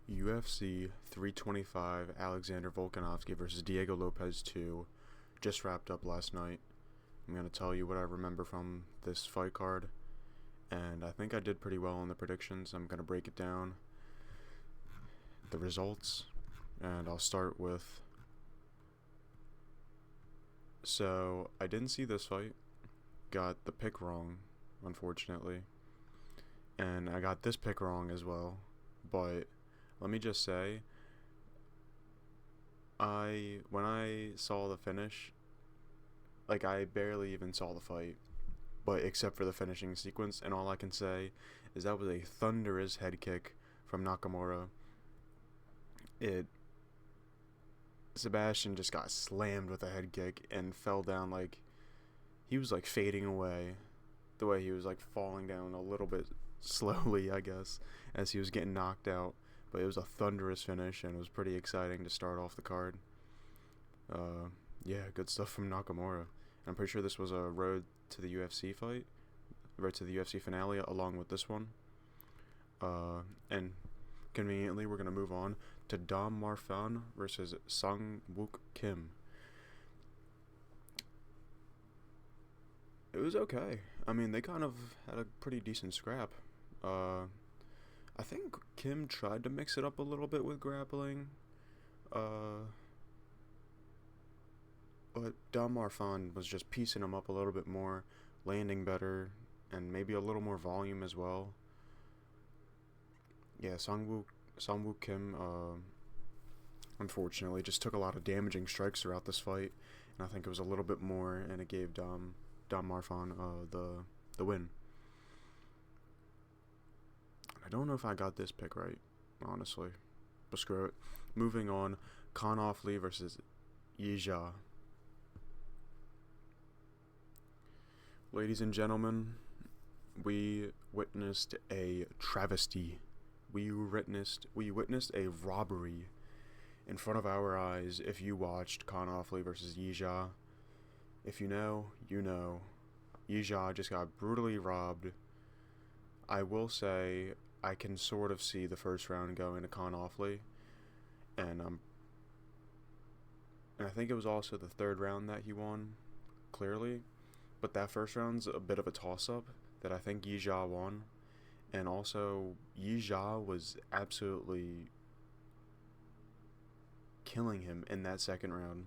UFC 325 Alexander Volkanovski versus Diego Lopez 2 just wrapped up last night. I'm going to tell you what I remember from this fight card, and I think I did pretty well on the predictions. I'm going to break it down, the results, and I'll start with... So, I didn't see this fight, got the pick wrong, unfortunately, and I got this pick wrong as well, but let me just say, when I saw the finish, I barely even saw the fight, but except for the finishing sequence, and all I can say is that was a thunderous head kick from Nakamura. Sebastian just got slammed with a head kick and fell down he was fading away, the way he was falling down a little bit slowly, I guess, as he was getting knocked out. But it was a thunderous finish, and it was pretty exciting to start off the card. Yeah, good stuff from Nakamura. And I'm pretty sure this was a road to the UFC fight, road to the UFC finale, along with this one. And conveniently, we're going to move on to Dom Marfan versus Sangwook Kim. It was okay. I mean, they kind of had a pretty decent scrap. I think Kim tried to mix it up a little bit with grappling. But Dom Marfan was just piecing him up a little bit more, landing better, and maybe a little more volume as well. Yeah, Sangwook Kim, unfortunately, just took a lot of damaging strikes throughout this fight, and I think it was a little bit more, and it gave Dom Marfan the win. I don't know if I got this pick right, honestly, but screw it. Moving on, Kaan Ofli versus Yizha. Ladies and gentlemen, we witnessed a travesty. We witnessed a robbery in front of our eyes. If you watched Kaan Ofli versus Yizha, if you know, you know. Yizha just got brutally robbed. I will say I can sort of see the first round going to Kaan Ofli, and I think it was also the third round that he won, clearly. But that first round's a bit of a toss-up that I think Yizha won. And also, Yizha was absolutely killing him in that second round.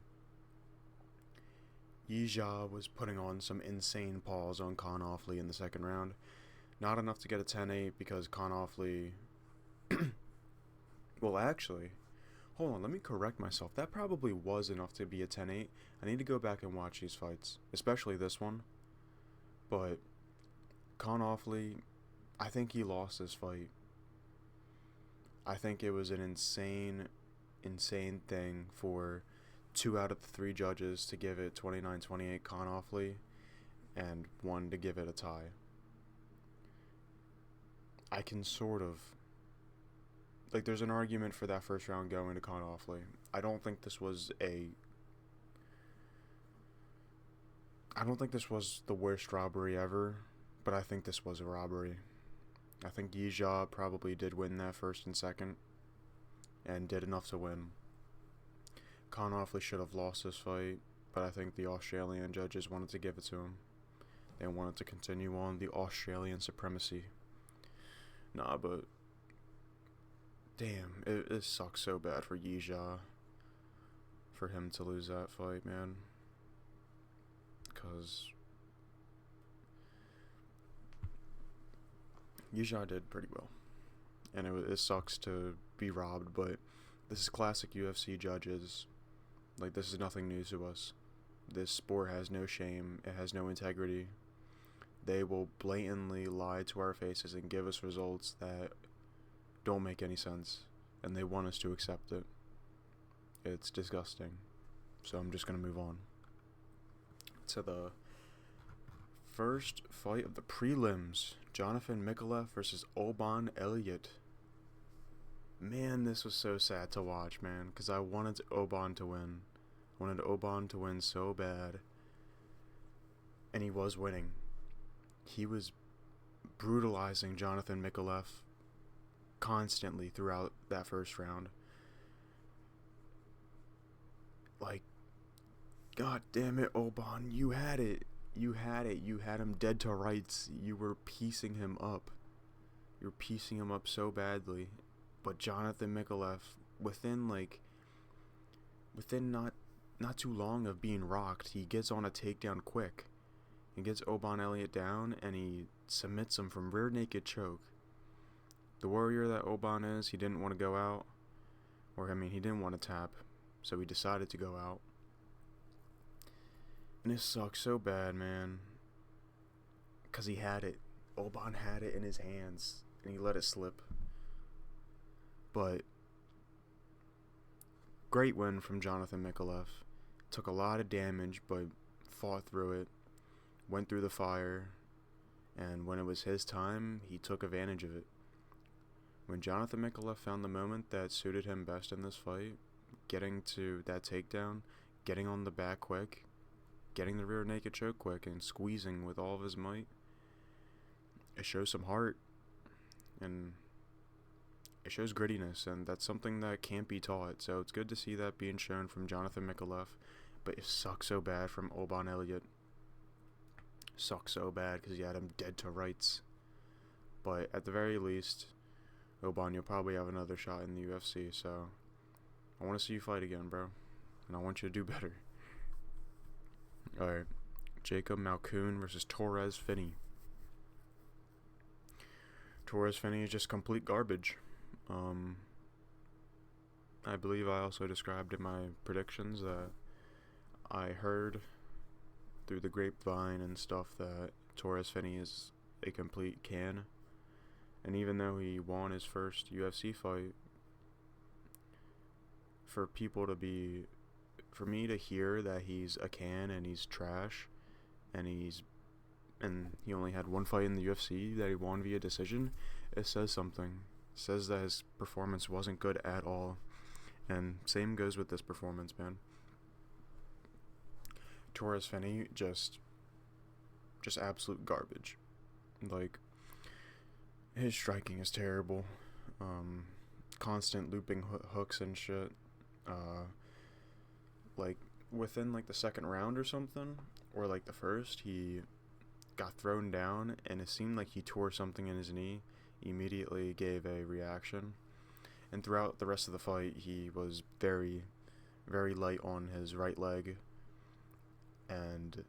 Yizha was putting on some insane paws on Kaan Ofli in the second round. Not enough to get a 10-8 because Kaan Ofli... Well, actually, hold on, let me correct myself. That probably was enough to be a 10-8. I need to go back and watch these fights, especially this one. But Kaan Ofli, I think he lost this fight. I think it was an insane thing for 2 out of the 3 judges to give it 29-28 Kaan Ofli, and 1 to give it a tie. I can sort of... there's an argument for that first round going to Kaan Ofli. I don't think this was the worst robbery ever, but I think this was a robbery. I think Yizha probably did win that first and second, and did enough to win. Kaan Ofli should have lost this fight, but I think the Australian judges wanted to give it to him. They wanted to continue on the Australian supremacy. Nah, but... Damn, it sucks so bad for Yizha, for him to lose that fight, man. Because Yizha did pretty well, and it sucks to be robbed, but this is classic UFC judges. This is nothing new to us. This sport has no shame, it has no integrity. They will blatantly lie to our faces and give us results that don't make any sense, and they want us to accept it. It's disgusting. So I'm just going to move on to the first fight of the prelims. Jonathan Micalleff versus Oban Elliott. Man, this was so sad to watch, man, because I wanted Oban to win. I wanted Oban to win so bad. And he was winning. He was brutalizing Jonathan Micalleff constantly throughout that first round. Like, god damn it, Oban, you had it. You had it. You had him dead to rights. You were piecing him up. You were piecing him up so badly. But Jonathan Micalleff, within not too long of being rocked, he gets on a takedown quick. He gets Oban Elliott down, and he submits him from rear naked choke. The warrior that Oban is, he didn't want to go out. He didn't want to tap, so he decided to go out. And it sucks so bad, man. Because he had it. Oban had it in his hands, and he let it slip. But great win from Jonathan Micalleff. Took a lot of damage, but fought through it. Went through the fire. And when it was his time, he took advantage of it. When Jonathan Micalleff found the moment that suited him best in this fight, getting to that takedown, getting on the back quick, getting the rear naked choke quick, and squeezing with all of his might, it shows some heart, and it shows grittiness, and that's something that can't be taught. So it's good to see that being shown from Jonathan Micalleff, but it sucks so bad from Oban Elliott. Sucks so bad because he had him dead to rights. But at the very least, Oban, you'll probably have another shot in the UFC, so I want to see you fight again, bro, and I want you to do better. Alright, Jacob Malkoun versus Torrez Finney. Torrez Finney is just complete garbage. I believe I also described in my predictions that I heard through the grapevine and stuff that Torrez Finney is a complete can. And even though he won his first UFC fight, for me to hear that he's a can and he's trash, and he only had one fight in the UFC that he won via decision, it says something. It says that his performance wasn't good at all. And same goes with this performance, man. Torrez Finney, just absolute garbage. Like, his striking is terrible. Constant looping hooks and shit. Like, within, like, the second round or something, or, like, the first, he got thrown down, and it seemed like he tore something in his knee. He immediately gave a reaction. And throughout the rest of the fight, he was very, very light on his right leg. And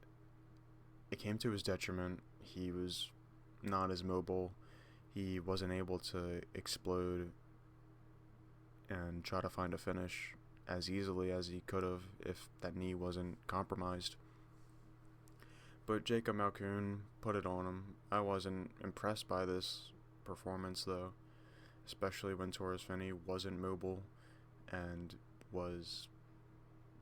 it came to his detriment. He was not as mobile. He wasn't able to explode and try to find a finish as easily as he could have if that knee wasn't compromised. But Jacob Malkoun put it on him. I wasn't impressed by this performance, though, especially when Torrez Finney wasn't mobile and was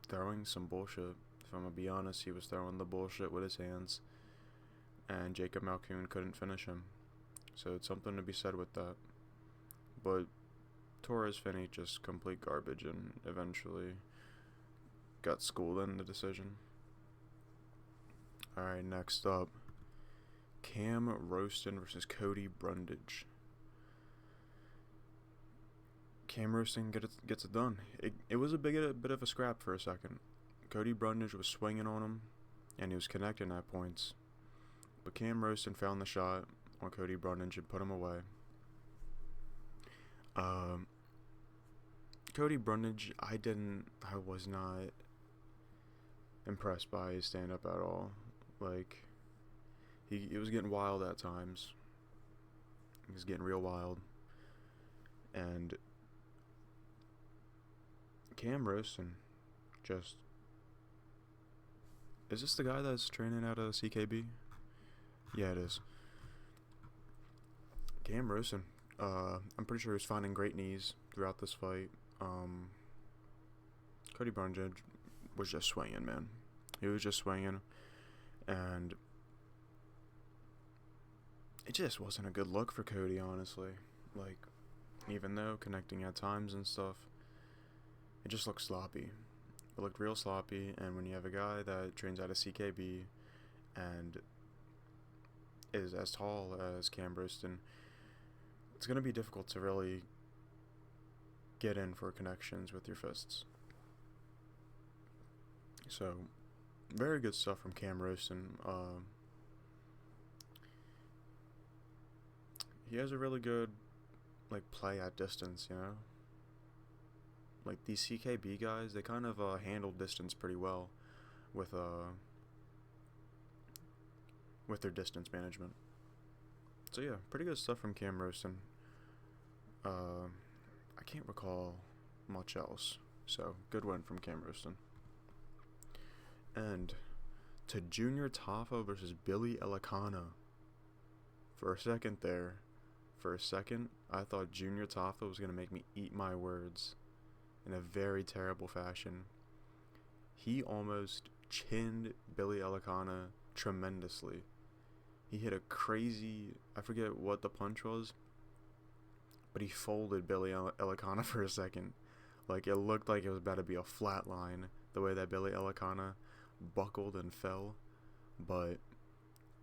throwing some bullshit. If I'm gonna be honest, he was throwing the bullshit with his hands, and Jacob Malkoun couldn't finish him. So it's something to be said with that. But Torrez Finney just complete garbage, and eventually got schooled in the decision. Alright, next up, Cam Rowston versus Cody Brundage. Cam Rowston gets it done. It was a bit of a scrap for a second. Cody Brundage was swinging on him, and he was connecting at points. But Cam Rowston found the shot on Cody Brundage and put him away. Cody Brundage, I was not impressed by his stand-up at all. Like, he was getting wild at times. He was getting real wild. And Cam Rowston just... Is this the guy that's training out of CKB? Yeah, it is. Cam Rowston. I'm pretty sure he was finding great knees throughout this fight. Cody Brundage was just swinging, man. He was just swinging. And it just wasn't a good look for Cody, honestly. Like, even though connecting at times and stuff, it just looked sloppy. It looked real sloppy, and when you have a guy that trains out of CKB and is as tall as Cam Rowston, it's going to be difficult to really get in for connections with your fists. So, very good stuff from Cam Rowston. He has a really good, like, play at distance, you know? Like, these CKB guys, they kind of handle distance pretty well with their distance management. So yeah, pretty good stuff from Cam Rowston. I can't recall much else, so good win from Cam Rowston. And to Junior Tafa versus Billy Elekana. For a second, I thought Junior Tafa was going to make me eat my words in a very terrible fashion. He almost chinned Billy Elekana tremendously. He hit a crazy, I forget what the punch was, but he folded Billy Elekana for a second. Like, it looked like it was about to be a flat line, the way that Billy Elekana buckled and fell. But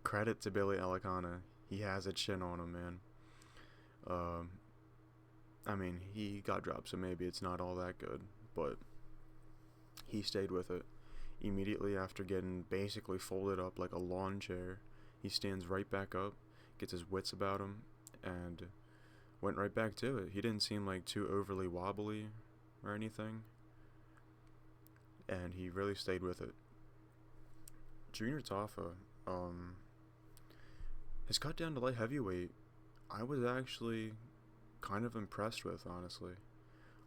credit to Billy Elekana, he has a chin on him, man. I mean, he got dropped, so maybe it's not all that good, but he stayed with it. Immediately after getting basically folded up like a lawn chair, he stands right back up, gets his wits about him, and went right back to it. He didn't seem like too overly wobbly or anything, and he really stayed with it. Junior Tafa, his cut down to light heavyweight, I was actually kind of impressed with, honestly.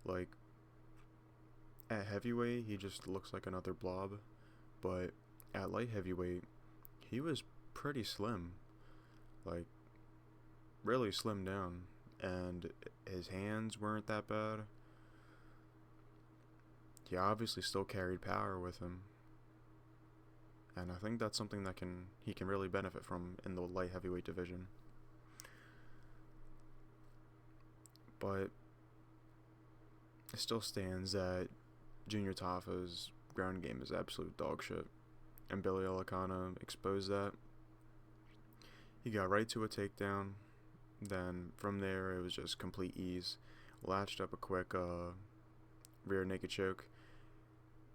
Like, at heavyweight, he just looks like another blob, but at light heavyweight, he was pretty slim. Like, really slimmed down, and his hands weren't that bad. He obviously still carried power with him, and I think that's something that he can really benefit from in the light heavyweight division. But it still stands that Junior Tafa's ground game is absolute dog shit, and Billy Elekana exposed that. He got right to a takedown. Then from there, it was just complete ease. Latched up a quick rear naked choke.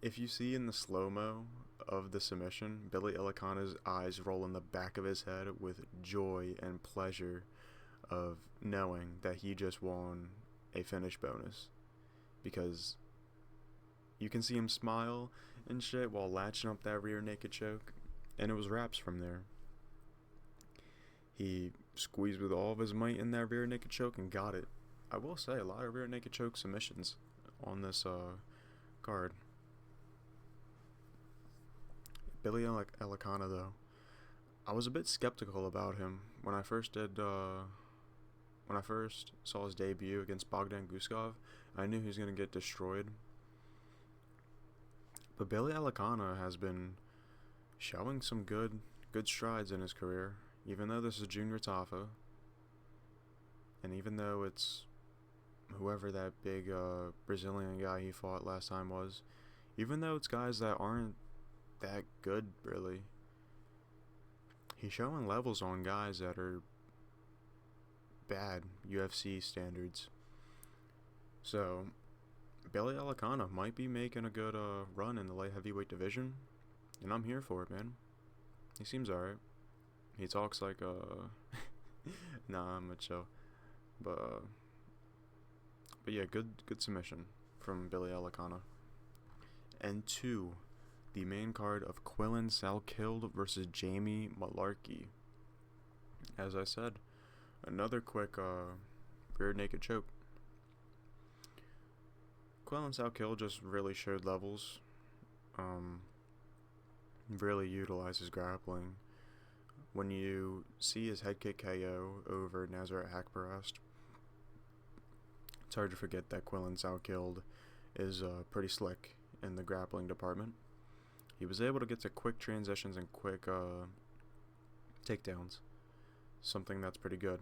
If you see in the slow-mo of the submission, Billy Elekana's eyes roll in the back of his head with joy and pleasure of knowing that he just won a finish bonus. Because you can see him smile and shit while latching up that rear naked choke, and it was wraps from there. He squeezed with all of his might in that rear naked choke and got it. I will say, a lot of rear naked choke submissions on this card. Billy Elekana, though, I was a bit skeptical about him when I first saw his debut against Bogdan Guskov. I knew he was going to get destroyed. But Billy Elekana has been showing some good strides in his career, even though this is Junior Tafa, and even though it's whoever that big Brazilian guy he fought last time was, even though it's guys that aren't that good, really. He's showing levels on guys that are bad UFC standards. So Billy Elekana might be making a good run in the light heavyweight division, and I'm here for it, man. He seems alright. He talks like nah, I'm a chill. But yeah, good submission from Billy Elekana. And two, the main card of Quillan Salkilld versus Jamie Mullarkey. As I said, another quick rear naked choke. Quillan Salkilld just really showed levels. Really utilizes grappling. When you see his head kick KO over Nazar Akbarast, it's hard to forget that Quillan Salkilld is pretty slick in the grappling department. He was able to get to quick transitions and quick takedowns, something that's pretty good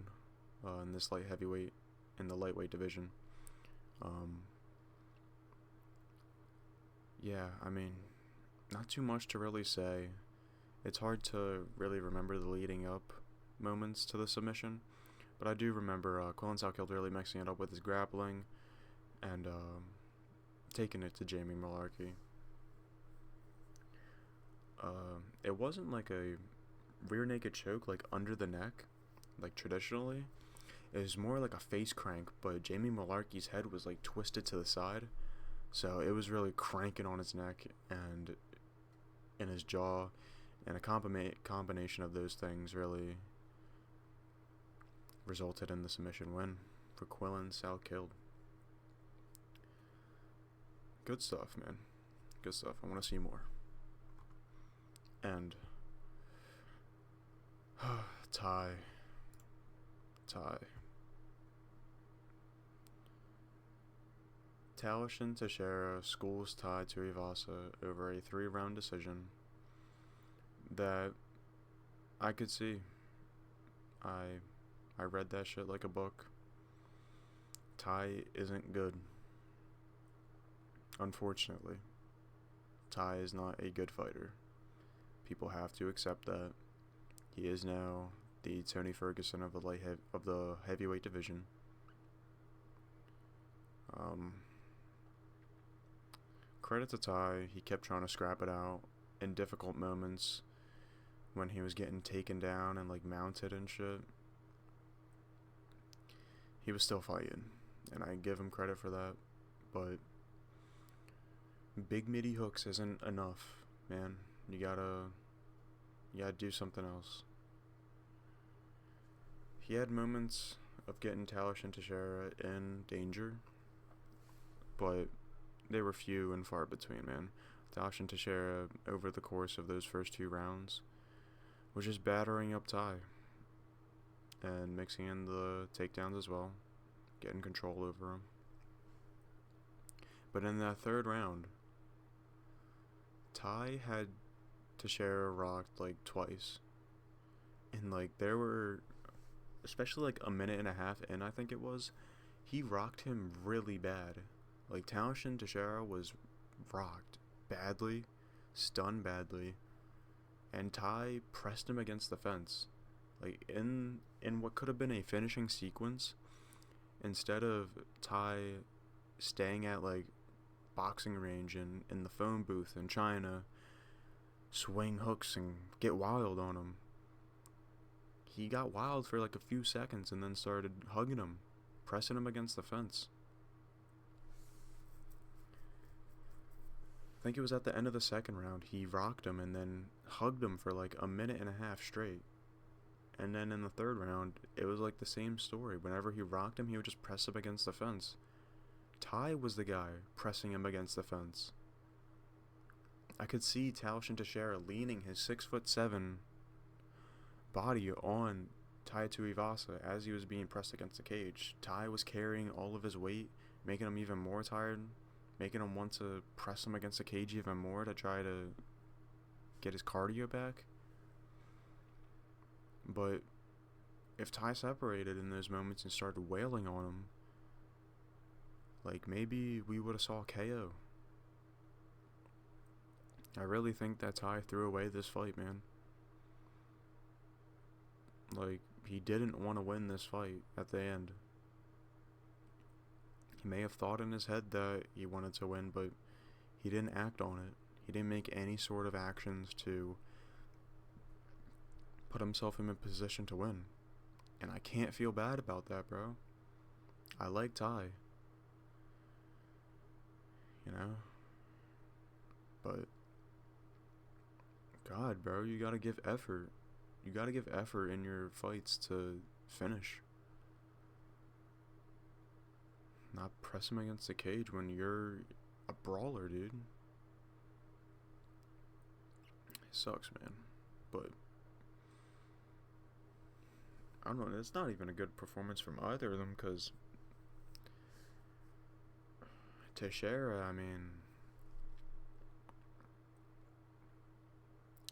in this light heavyweight, in the lightweight division. Yeah, I mean, not too much to really say. It's hard to really remember the leading up moments to the submission, But I do remember Quillan Salkilld really mixing it up with his grappling and taking it to Jamie Mullarkey. It wasn't like a rear naked choke like under the neck, like traditionally. It was more like a face crank, but Jamie Mullarkey's head was like twisted to the side, so it was really cranking on his neck and in his jaw, and a combination of those things really resulted in the submission win for Quillan Salkilld. Good stuff, man. Good stuff. I want to see more. And Teixeira. Tallison Teixeira schools Tuivasa over a 3-round decision that I could see. I read that shit like a book. Tai isn't good. Unfortunately, Tai is not a good fighter. People have to accept that. He is now the Tony Ferguson of the heavyweight division. Credit to Tai, he kept trying to scrap it out in difficult moments when he was getting taken down and like mounted and shit. He was still fighting, and I give him credit for that, but big midi hooks isn't enough, man. You gotta do something else. He had moments of getting Tallison Teixeira in danger, but they were few and far between, man. Tallison Teixeira, over the course of those first 2 rounds, was just battering up Tai and mixing in the takedowns as well, getting control over him. But in that 3rd round, Tai had Teixeira rocked like twice, and like there were, especially like a minute and a half in, I think it was, he rocked him really bad. Like Tallison Teixeira was rocked badly, stunned badly, and Tai pressed him against the fence. Like in what could have been a finishing sequence, instead of Tai staying at like boxing range and in the phone booth and trying to swing hooks and get wild on him, he got wild for like a few seconds and then started hugging him, pressing him against the fence. I think it was at the end of the 2nd round, he rocked him and then hugged him for like a minute and a half straight. And then in the 3rd round, it was like the same story. Whenever he rocked him, he would just press him against the fence. Tai was the guy pressing him against the fence. I could see Tallison Teixeira leaning his 6'7" body on Tai Tuivasa as he was being pressed against the cage. Tai was carrying all of his weight, making him even more tired, making him want to press him against the cage even more to try to get his cardio back. But if Tai separated in those moments and started wailing on him, like maybe we would have saw KO. I really think that Tai threw away this fight, man. Like, he didn't want to win this fight at the end. He may have thought in his head that he wanted to win, but he didn't act on it. He didn't make any sort of actions to put himself in a position to win. And I can't feel bad about that, bro. I like Tai. You know? But God, bro, you gotta give effort. You gotta give effort in your fights to finish. Not press him against the cage when you're a brawler, dude. It sucks, man. But I don't know, it's not even a good performance from either of them, because Teixeira, I mean,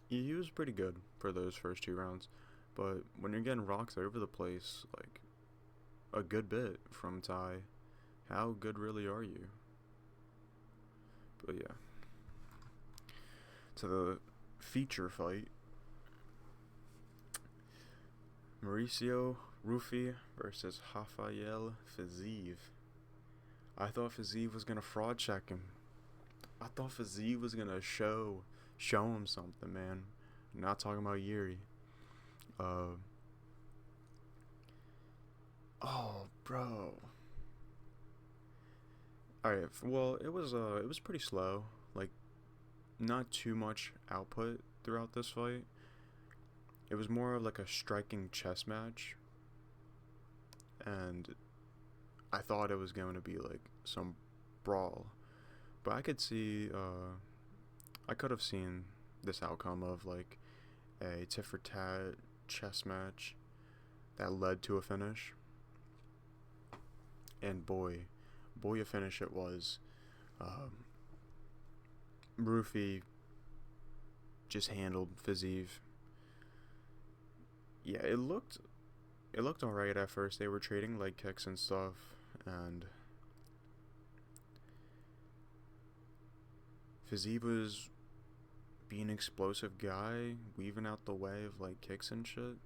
he was pretty good for those first 2 rounds, but when you're getting rocked over the place, like, a good bit from Tai, how good really are you? But yeah. To the feature fight. Mauricio Ruffy versus Rafael Fiziev. I thought Fiziev was gonna fraud check him. I thought Fiziev was gonna show him something, man. Not talking about Yuri. Oh, bro. Alright, well, it was pretty slow. Like, not too much output throughout this fight. It was more of like a striking chess match. And I thought it was going to be like some brawl. But I could see, I could have seen this outcome of like a tit for tat chess match that led to a finish. And boy, a finish it was. Ruffy just handled Fiziev. Yeah, it looked alright at first. They were trading leg kicks and stuff, and Fiziev was being an explosive guy, weaving out the way of like kicks and shit.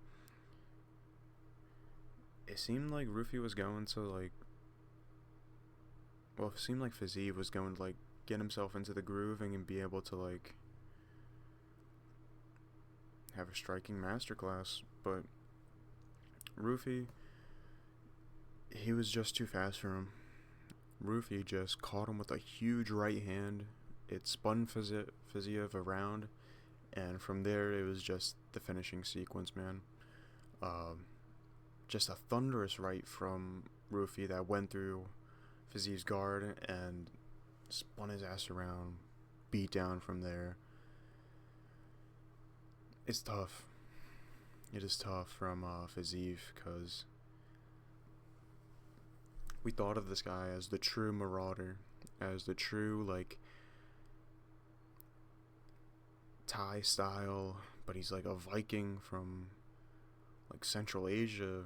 It seemed like Ruffy was going to like, well, it seemed like Fiziev was going to like get himself into the groove and be able to like have a striking masterclass, but Ruffy, he was just too fast for him. Ruffy just caught him with a huge right hand. It spun Fiziev around, and from there it was just the finishing sequence, man. Just a thunderous right from Ruffy that went through Fiziev's guard and spun his ass around, beat down from there. It's tough. It is tough from Fiziev, because we thought of this guy as the true marauder, as the true like Thai style, but he's like a Viking from like Central Asia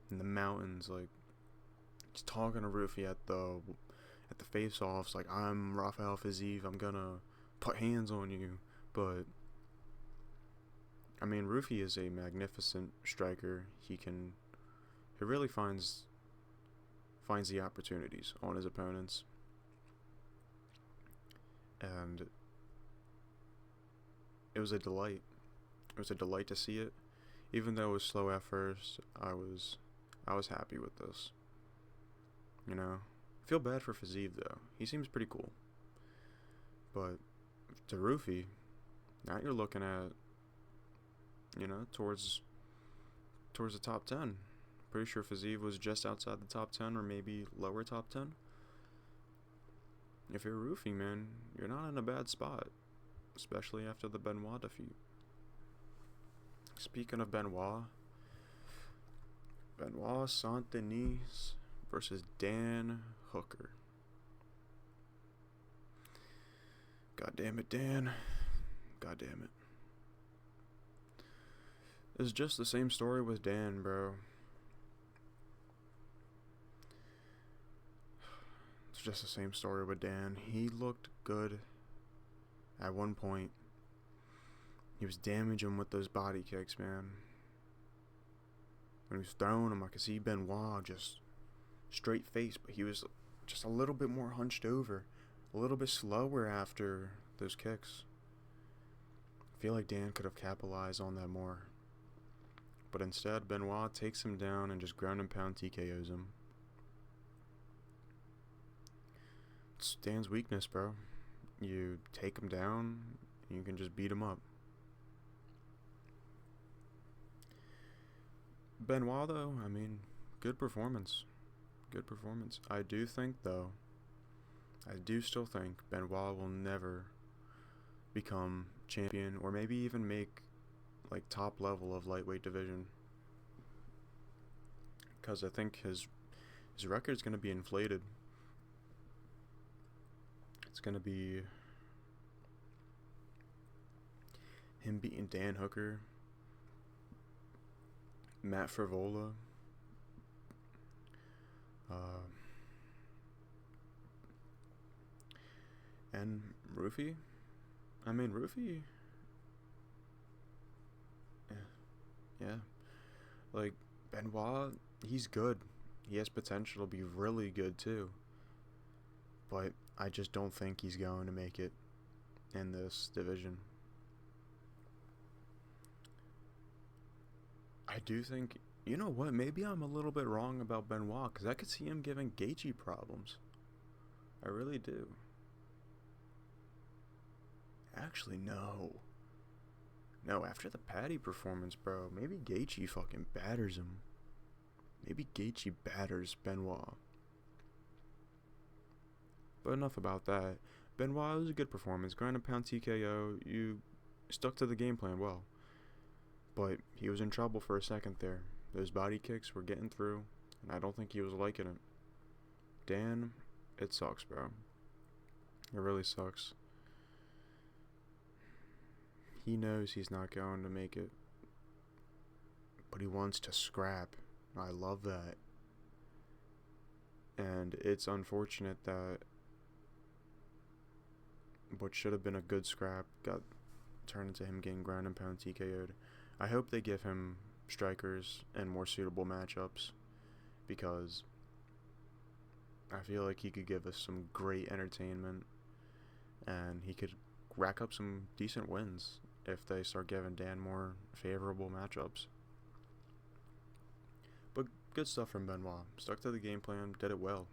in the mountains. Like, he's talking to Ruffy at the face-offs like, I'm Rafael Fiziev, I'm gonna put hands on you. But I mean, Ruffy is a magnificent striker. He really finds the opportunities on his opponents, and it was a delight. It was a delight to see it. Even though it was slow at first, I was happy with this. You know, I feel bad for Fiziev though. He seems pretty cool. But to Ruffy, now you're looking at, you know, towards the top 10. Pretty sure Fiziev was just outside the top 10 or maybe lower top 10. If you're Ruffy, man, you're not in a bad spot, especially after the Benoit defeat. Speaking of Benoit Saint-Denis versus Dan Hooker. God damn it, Dan. God damn it. It's just the same story with Dan, bro. It's just the same story with Dan. He looked good at one point. He was damaging with those body kicks, man. When he was throwing them, I could see Benoit just straight face, but he was just a little bit more hunched over, a little bit slower after those kicks. I feel like Dan could have capitalized on that more. But instead, Benoit takes him down and just ground and pound TKOs him. It's Dan's weakness, bro. You take him down, and you can just beat him up. Benoit, though, I mean, good performance. Good performance. I do think, though, I do still think Benoit will never become champion or maybe even make like top level of lightweight division, because I think his record's going to be inflated. It's going to be him beating Dan Hooker, Matt Frivola, and Ruffy. I mean, Ruffy, yeah, like, Benoit, he's good. He has potential to be really good too. But I just don't think he's going to make it in this division. I do think, you know what, maybe I'm a little bit wrong about Benoit, because I could see him giving Keiichiro problems. I really do. Actually, no. No, after the Patty performance, bro, maybe Keiichiro fucking batters him. Maybe Keiichiro batters Benoit. But enough about that. Benoit was a good performance. Ground and pound TKO. You stuck to the game plan well. But he was in trouble for a second there. Those body kicks were getting through, and I don't think he was liking it. Dan, it sucks, bro. It really sucks. He knows he's not going to make it, but he wants to scrap. I love that. And it's unfortunate that what should have been a good scrap got turned into him getting ground and pound TKO'd. I hope they give him strikers and more suitable matchups, because I feel like he could give us some great entertainment, and he could rack up some decent wins if they start giving Dan more favorable matchups. But good stuff from Benoit. Stuck to the game plan, did it well.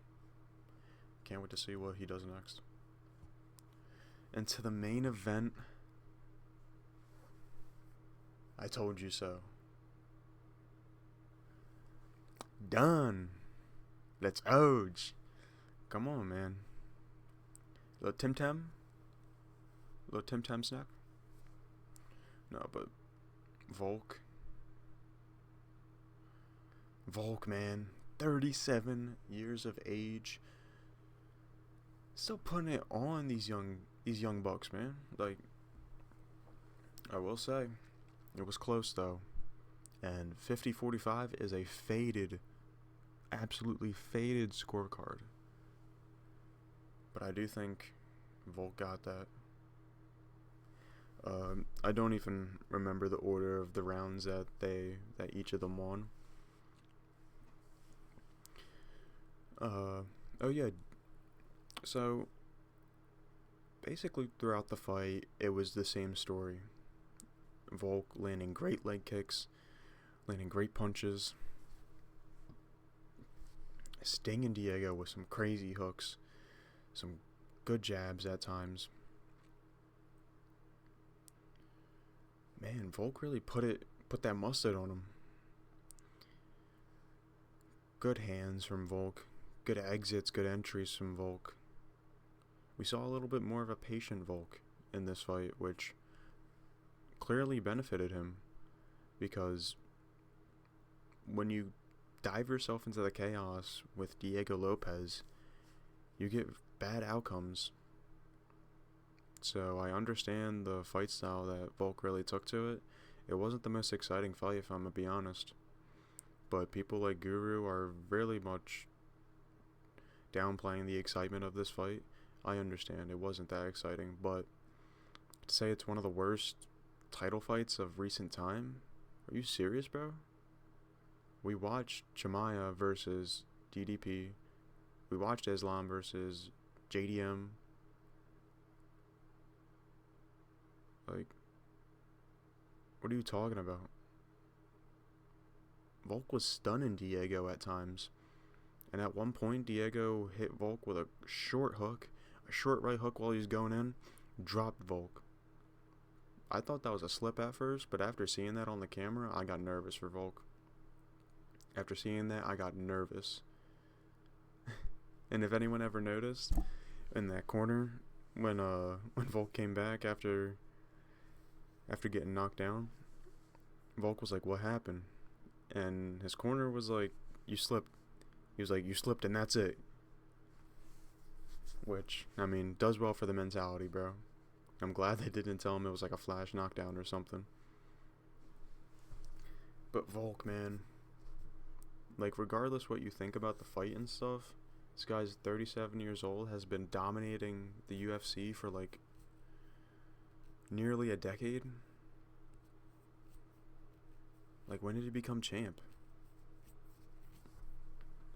Can't wait to see what he does next. And to the main event, I told you so. Done. Let's Oj. Come on, man. Little Tim Tam? Little Tim Tam snack? No, but Volk, man. 37 years of age. Still putting it on these young bucks, man. Like, I will say, it was close though. And 50-45 is a absolutely faded scorecard. But I do think Volk got that. I don't even remember the order of the rounds that each of them won. Oh yeah. So basically throughout the fight, it was the same story. Volk landing great leg kicks, landing great punches, stinging Diego with some crazy hooks, some good jabs at times. Man, Volk really put that mustard on him. Good hands from Volk. Good exits, good entries from Volk. We saw a little bit more of a patient Volk in this fight, which clearly benefited him, because when you dive yourself into the chaos with Diego Lopez, you get bad outcomes. So I understand the fight style that Volk really took to it. It wasn't the most exciting fight, if I'm gonna be honest. But people like Guru are really much downplaying the excitement of this fight. I understand it wasn't that exciting, but to say it's one of the worst title fights of recent time? Are you serious, bro? We watched Chimaev versus DDP. We watched Islam versus JDM. Like, what are you talking about? Volk was stunning Diego at times. And at one point, Diego hit Volk with a short hook, a short right hook while he was going in, dropped Volk. I thought that was a slip at first, but after seeing that on the camera, I got nervous for Volk. After seeing that, I got nervous. And if anyone ever noticed, in that corner, when Volk came back after getting knocked down, Volk was like, "What happened?" And his corner was like, "You slipped." He was like, "You slipped and that's it." Which, I mean, does well for the mentality, bro. I'm glad they didn't tell him it was like a flash knockdown or something. But Volk, man. Like, regardless what you think about the fight and stuff, this guy's 37 years old, has been dominating the UFC for like nearly a decade. Like, when did he become champ?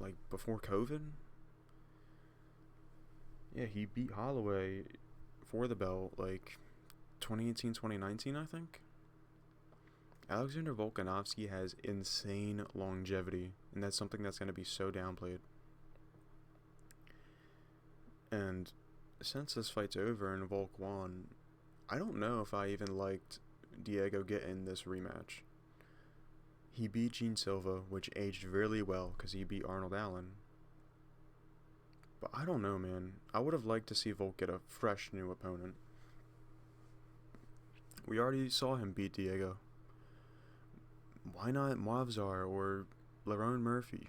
like before COVID. Yeah, he beat Holloway for the belt like 2018, 2019, I think. Alexander Volkanovski has insane longevity, and that's something that's going to be so downplayed. And since this fight's over and Volk won, I don't know if I even liked Diego getting this rematch. He beat Gene Silva, which aged really well because he beat Arnold Allen. But I don't know, man. I would have liked to see Volk get a fresh new opponent. We already saw him beat Diego. Why not Moavzar or Lerone Murphy?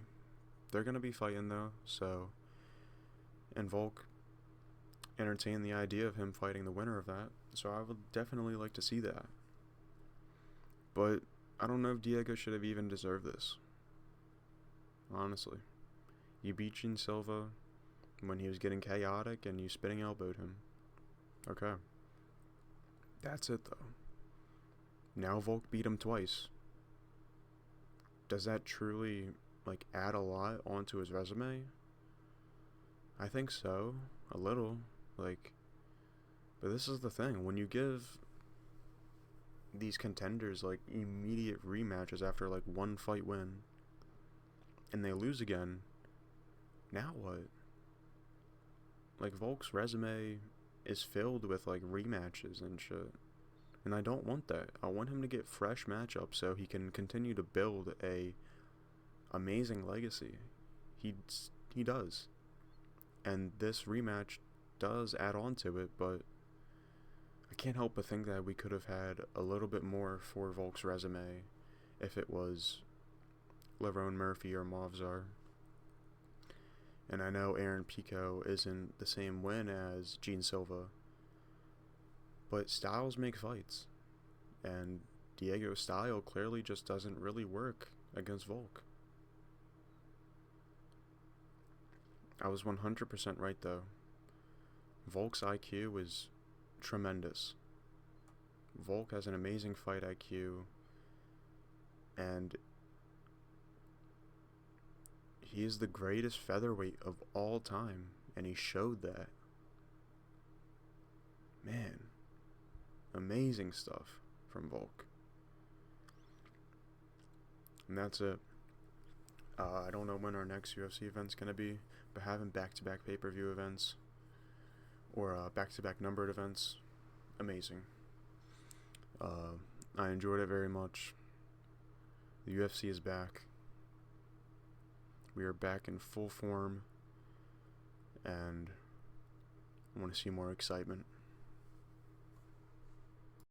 They're going to be fighting, though, so... And Volk entertained the idea of him fighting the winner of that, so I would definitely like to see that. But I don't know if Diego should have even deserved this. Honestly. You beat Gene Silva when he was getting chaotic and you spinning elbowed him. Okay. That's it, though. Now Volk beat him twice. Does that truly, like, add a lot onto his resume? I think so. A little. Like, but this is the thing. When you give these contenders, like, immediate rematches after, like, one fight win, and they lose again, now what? Like, Volk's resume is filled with, like, rematches and shit. And I don't want that. I want him to get fresh matchups so he can continue to build a amazing legacy. He does. And this rematch does add on to it, but I can't help but think that we could have had a little bit more for Volk's resume if it was Lerone Murphy or Moavzar. And I know Aaron Pico isn't the same win as Gene Silva, but styles make fights, and Diego's style clearly just doesn't really work against Volk. I was 100% right, though. Volk's IQ is tremendous. Volk has an amazing fight IQ, and he is the greatest featherweight of all time, and he showed that. Man, amazing stuff from Volk. And that's it. I don't know when our next UFC event's going to be, but having back-to-back pay-per-view events or back-to-back numbered events, amazing. I enjoyed it very much. The UFC is back. We are back in full form, and I want to see more excitement.